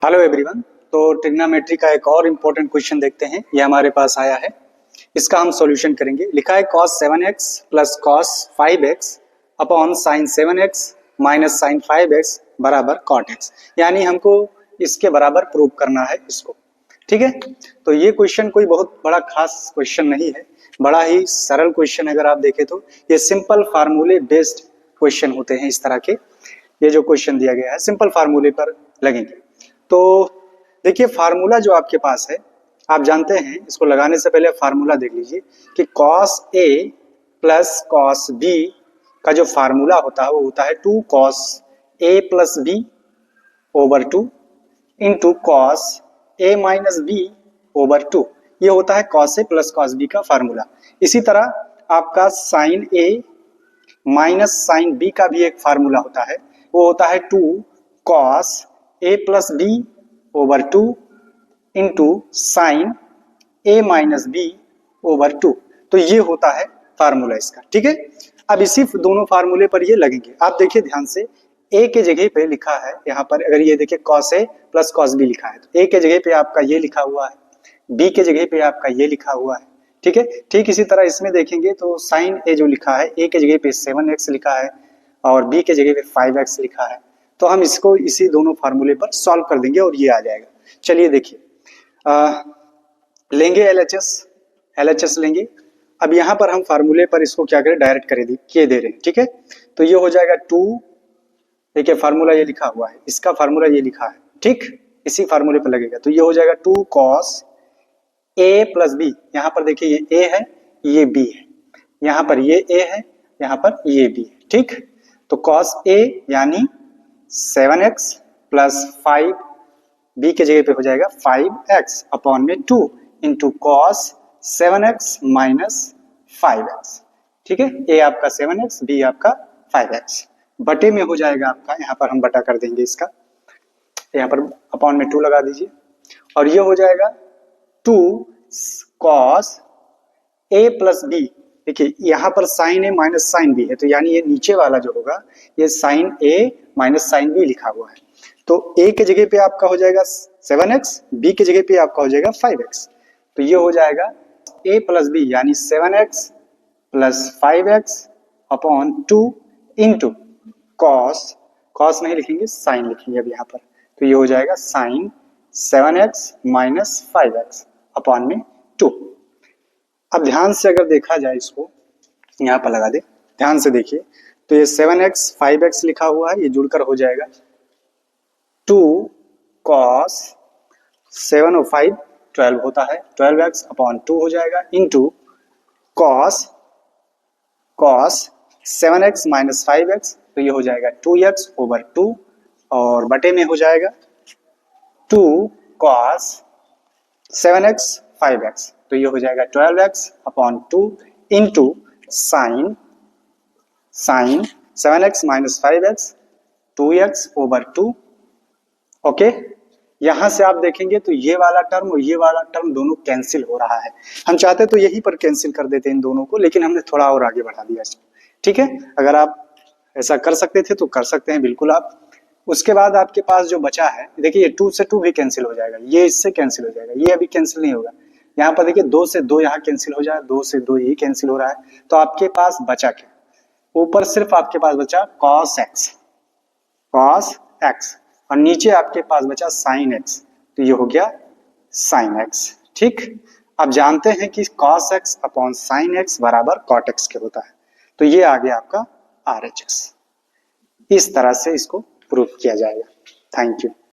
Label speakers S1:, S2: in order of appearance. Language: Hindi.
S1: Hello everyone. तो ट्रिग्नोमेट्री का एक और इम्पोर्टेंट क्वेश्चन देखते हैं। ये हमारे पास आया है, इसका हम सॉल्यूशन करेंगे। लिखा है cos 7x plus cos 5x upon sin 7x minus sin 5x बराबर cot x, यानी हमको इसके बराबर प्रूव करना है इसको। ठीक है, तो ये क्वेश्चन कोई बहुत बड़ा खास क्वेश्चन नहीं है, बड़ा ही सरल क्वेश्चन। अगर आप देखें तो ये सिंपल फार्मूले बेस्ड क्वेश्चन होते हैं इस तरह के। ये जो क्वेश्चन दिया गया है सिंपल फार्मूले पर लगेंगे। तो देखिए फार्मूला जो आपके पास है, आप जानते हैं, इसको लगाने से पहले फार्मूला देख लीजिए कि cos a plus cos b का जो फार्मूला होता है वो होता है 2 cos a plus b over 2 into cos a minus b over 2। ये होता है cos a plus cos b का फार्मूला। इसी तरह आपका sin a minus sin b का भी एक फार्मूला होता है, वो होता है 2 cos a plus b over 2 into sine a minus b over 2। तो ये होता है फार्मूला इसका। ठीक है, अब इसी दोनों फार्मूले पर ये लगेंगे। आप देखिए ध्यान से, a के जगह पे लिखा है यहाँ पर, अगर ये देखिए cos a plus cos b लिखा है तो a के जगह पे आपका ये लिखा हुआ है, b के जगह पे आपका ये लिखा हुआ है। ठीक है, ठीक इसी तरह इसमें देखेंगे तो साइन a जो लिखा है, a के जगह पे 7x लिखा है और b के जगह पे 5x लिखा है। तो हम इसको इसी दोनों फार्मूले पर सॉल्व कर देंगे और ये आ जाएगा। चलिए देखिए, लेंगे LHS लेंगे। अब यहाँ पर हम फार्मूले पर इसको क्या करें, डायरेक्ट किए दे रहे हैं। ठीक है, तो ये हो जाएगा 2, देखिए फार्मूला ये लिखा हुआ है, इसका फार्मूला ये लिखा है, ठीक इसी फार्मूले पर लगेगा। तो ये हो जाएगा 2 cos a प्लस b। यहाँ पर देखिए ये a है, ये b है, यहाँ पर ये a है, यहाँ पर ये b है। ठीक, तो cos a यानी 7x प्लस 5 b के जगह पे हो जाएगा 5x अपॉन में 2 into cos 7x minus 5x। ठीक है, a आपका 7x, b आपका 5x, बटे में हो जाएगा आपका, यहाँ पर हम बटा कर देंगे इसका, यहाँ पर अपॉन में 2 लगा दीजिए और ये हो जाएगा 2 cos a प्लस b। देखिए यहाँ पर sine a minus sine b है, तो यानी ये नीचे वाला जो होगा ये sine a minus sine b लिखा हुआ है। तो a के जगह पे आपका हो जाएगा 7x, b के जगह पे आपका हो जाएगा 5x। तो ये हो जाएगा a प्लस b यानी 7x plus 5x upon 2 into cos नहीं लिखेंगे, साइन लिखेंगे अब यहाँ पर। तो ये हो जाएगा sign 7x minus 5x upon में 2। अब ध्यान से अगर देखा जाए, इसको यहाँ पर लगा दे, ध्यान से देखिए, तो ये 7x 5x लिखा हुआ है, ये जुड़कर हो जाएगा 2 cos 7 और 5 12 होता है, 12x अपॉन 2 हो जाएगा into cos 7x minus 5x। तो ये हो जाएगा 2x ओवर 2 और बटे में हो जाएगा 2 cos 7x 5x। तो ये हो जाएगा 12x upon 2 into sine 7x minus 5x 2x over 2। Okay, यहां से आप देखेंगे तो ये वाला टर्म और ये वाला टर्म दोनों कैंसिल हो रहा है। हम चाहते तो यहीं पर कैंसिल कर देते इन दोनों को, लेकिन हमने थोड़ा और आगे बढ़ा दिया इसको। ठीक है, अगर आप ऐसा कर सकते थे तो कर सकते हैं बिल्कुल आप। उसके बाद आपके पास जो बचा है, देखिए 2 से 2 भी कैंसिल हो जाएगा, ये इससे कैंसिल हो जाएगा, ये अभी कैंसिल नहीं होगा। यहाँ पर देखिए 2 से 2 यहाँ कैंसिल हो जाए, 2 से 2 ये कैंसिल हो रहा है। तो आपके पास बचा क्या, ऊपर सिर्फ आपके पास बचा cos x और नीचे आपके पास बचा sin x। तो ये हो गया sin x। ठीक, अब जानते हैं कि cos x upon sin x बराबर cot x के होता है। तो ये आ गया आपका RHS। इस तरह से इसको प्रूफ किया जाएगा। Thank you.